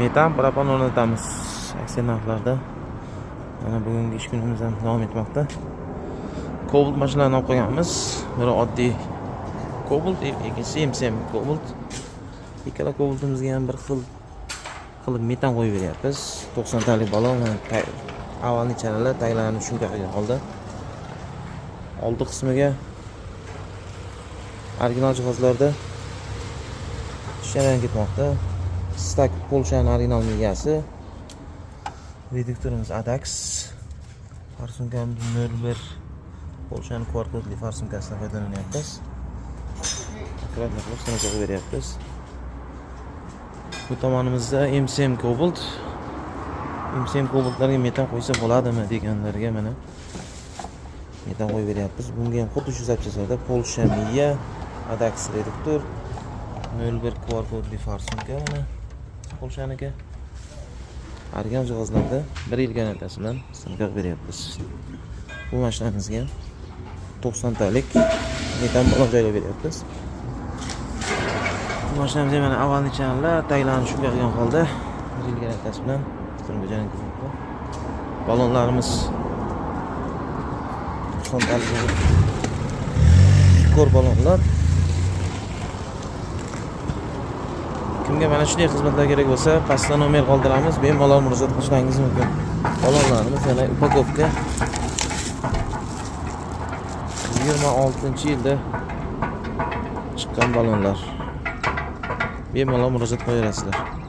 metan propan o'rnatamiz aksiya narxlarda. Mana bugungi ish kunimiz ham davom etmoqda. Cobalt mashinalarni olib qo'yganmiz. Biri oddiy Cobalt, ikkinchisi MCM Cobalt. Ikkala Cobaltimizga ham bir xil qilib metan qo'yib beryapmiz. 90 talik balon avvalgi chanalar taglarini shunga qilgan holda. Oldi qismiga original jihozlarda ishlanib ketmoqda. Stak Polshaning original miyasi. Reduktorimiz Adax. Farsunkamiz 01 Polshaning kvartotli farsunkasidan foydalanyapmiz. Akkuratlik qilib sinov beryapmiz. Bu tomonimizda MCM Cobalt. MCM Cobaltlarga metan qo'ysa bo'ladimi deganlarga mana metan qo'yib beryapmiz. Bunga ham xuddi shu zapchaslarda Polsha miya, Adax reduktor, 01 kvartotli farsunka mana Polshaniki. Original jihozlarda 1 yil garantiyasi bilan sinov beryapmiz. Bu mashinamizga ham 90 talik metan balon joylab beryapmiz. Bu mashinamizga mana avvalgi chanallar taglarni shunga qilgan holda 1 yil garantiyasi bilan balonlarimiz 90 talik ko'r balonlar. Kimga mana shunday xizmatlar kerak bo'lsa, pastda nomer qoldiramiz, bemalol murojaat qilishingiz mumkin. Balonlarimiz yana upakovka 26-yilda chiqqan balonlar. Bemalol murojaat qilaverasizlar.